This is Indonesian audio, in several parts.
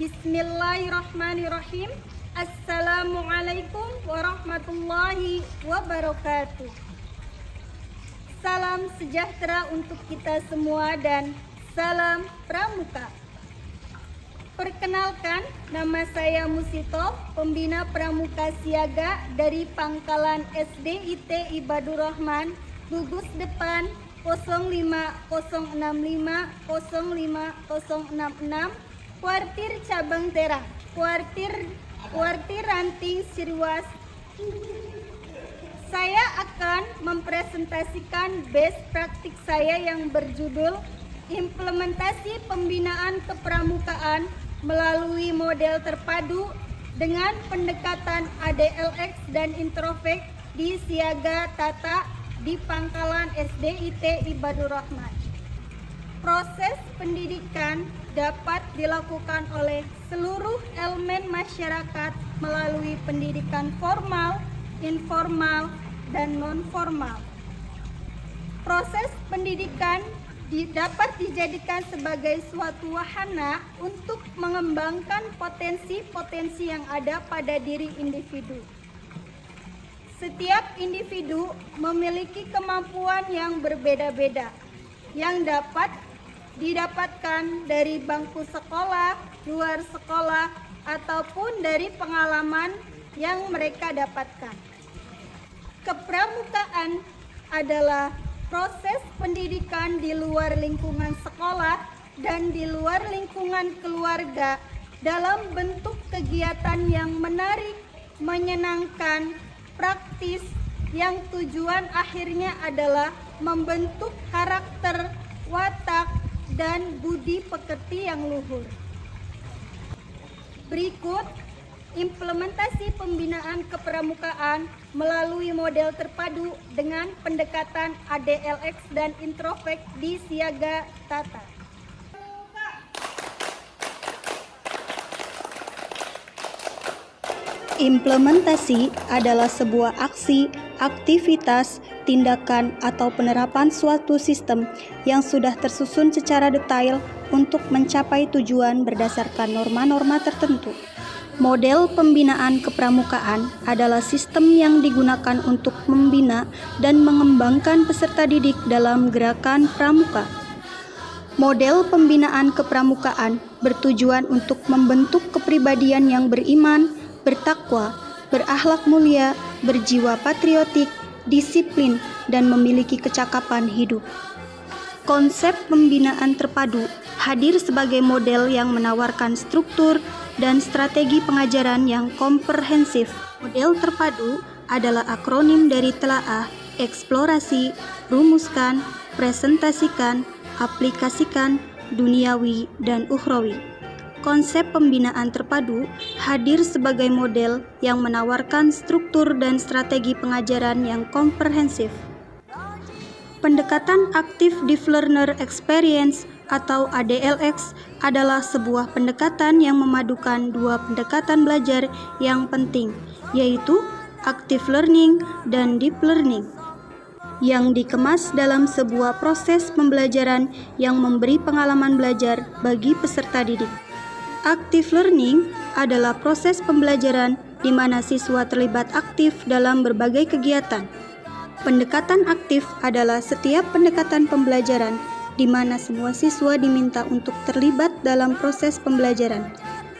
Bismillahirrahmanirrahim. Assalamualaikum warahmatullahi wabarakatuh. Salam sejahtera untuk kita semua dan salam pramuka. Perkenalkan, nama saya Musito, pembina pramuka siaga dari Pangkalan SDIT Ibadur Rahman, gugus depan 05065 Kuartir Cabang Terang, Kuartir Ranting Sirwas. Saya akan mempresentasikan best praktik saya yang berjudul Implementasi Pembinaan Kepramukaan melalui model terpadu dengan pendekatan ADLX dan Introfek di Siaga Tata di Pangkalan SDIT Ibadur Rahman. Proses pendidikan dapat dilakukan oleh seluruh elemen masyarakat melalui pendidikan formal, informal, dan non-formal. Proses pendidikan dapat dijadikan sebagai suatu wahana untuk mengembangkan potensi-potensi yang ada pada diri individu. Setiap individu memiliki kemampuan yang berbeda-beda yang dapat didapatkan dari bangku sekolah, luar sekolah, ataupun dari pengalaman yang mereka dapatkan. Kepramukaan adalah proses pendidikan di luar lingkungan sekolah dan di luar lingkungan keluarga dalam bentuk kegiatan yang menarik, menyenangkan, praktis, yang tujuan akhirnya adalah membentuk karakter, watak, dan budi pekerti yang luhur. Berikut implementasi pembinaan kepramukaan melalui model terpadu dengan pendekatan ADLX dan Introfek di Siaga Tata. Implementasi adalah sebuah aksi, aktivitas, tindakan, atau penerapan suatu sistem yang sudah tersusun secara detail untuk mencapai tujuan berdasarkan norma-norma tertentu. Model pembinaan kepramukaan adalah sistem yang digunakan untuk membina dan mengembangkan peserta didik dalam gerakan pramuka. Model pembinaan kepramukaan bertujuan untuk membentuk kepribadian yang beriman, bertakwa, berakhlak mulia, berjiwa patriotik, disiplin, dan memiliki kecakapan hidup. Konsep pembinaan terpadu hadir sebagai model yang menawarkan struktur dan strategi pengajaran yang komprehensif. Model terpadu adalah akronim dari telaah, eksplorasi, rumuskan, presentasikan, aplikasikan, duniawi, dan ukhrawi. Konsep pembinaan terpadu hadir sebagai model yang menawarkan struktur dan strategi pengajaran yang komprehensif. Pendekatan Active Deep Learner Experience atau ADLX adalah sebuah pendekatan yang memadukan dua pendekatan belajar yang penting, yaitu active learning dan deep learning, yang dikemas dalam sebuah proses pembelajaran yang memberi pengalaman belajar bagi peserta didik. Active learning adalah proses pembelajaran di mana siswa terlibat aktif dalam berbagai kegiatan. Pendekatan aktif adalah setiap pendekatan pembelajaran di mana semua siswa diminta untuk terlibat dalam proses pembelajaran.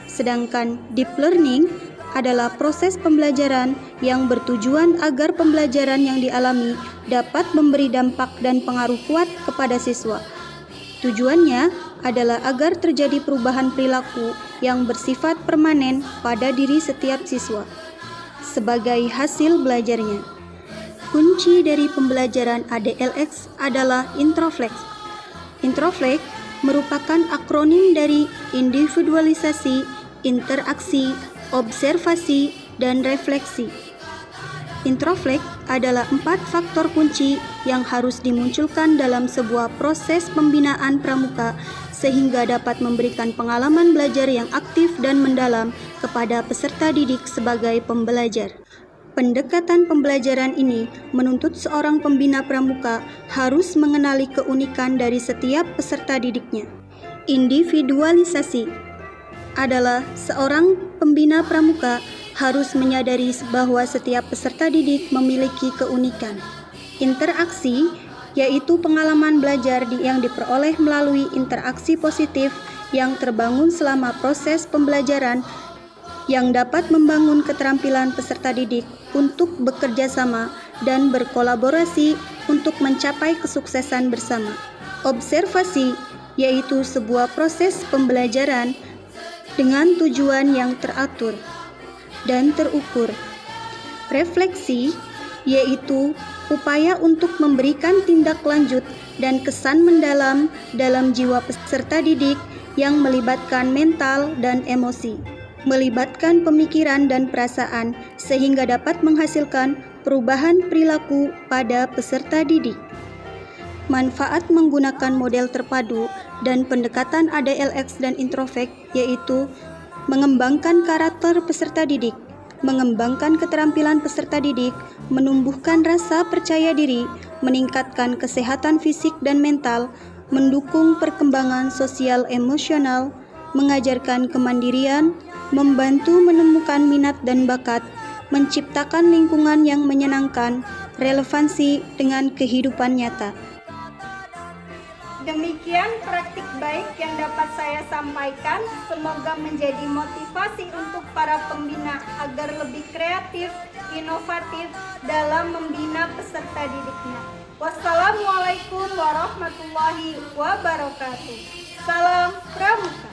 Sedangkan deep learning adalah proses pembelajaran yang bertujuan agar pembelajaran yang dialami dapat memberi dampak dan pengaruh kuat kepada siswa. Tujuannya adalah agar terjadi perubahan perilaku yang bersifat permanen pada diri setiap siswa sebagai hasil belajarnya. Kunci dari pembelajaran ADLX adalah Introflex. Introflex merupakan akronim dari individualisasi, interaksi, observasi, dan refleksi. Introflex adalah 4 faktor kunci yang harus dimunculkan dalam sebuah proses pembinaan pramuka sehingga dapat memberikan pengalaman belajar yang aktif dan mendalam kepada peserta didik sebagai pembelajar. Pendekatan pembelajaran ini menuntut seorang pembina pramuka harus mengenali keunikan dari setiap peserta didiknya. Individualisasi adalah seorang pembina pramuka harus menyadari bahwa setiap peserta didik memiliki keunikan. Interaksi yaitu pengalaman belajar yang diperoleh melalui interaksi positif yang terbangun selama proses pembelajaran yang dapat membangun keterampilan peserta didik untuk bekerja sama dan berkolaborasi untuk mencapai kesuksesan bersama. Observasi yaitu sebuah proses pembelajaran dengan tujuan yang teratur dan terukur. Refleksi yaitu upaya untuk memberikan tindak lanjut dan kesan mendalam dalam jiwa peserta didik yang melibatkan mental dan emosi, melibatkan pemikiran dan perasaan sehingga dapat menghasilkan perubahan perilaku pada peserta didik. Manfaat menggunakan model terpadu dan pendekatan ADLX dan introvert yaitu mengembangkan karakter peserta didik, mengembangkan keterampilan peserta didik, menumbuhkan rasa percaya diri, meningkatkan kesehatan fisik dan mental, mendukung perkembangan sosial emosional, mengajarkan kemandirian, membantu menemukan minat dan bakat, menciptakan lingkungan yang menyenangkan, relevansi dengan kehidupan nyata. Demikian praktik baik yang dapat saya sampaikan. Semoga menjadi motivasi untuk para pembina agar lebih kreatif, inovatif dalam membina peserta didiknya. Wassalamualaikum warahmatullahi wabarakatuh. Salam Pramuka.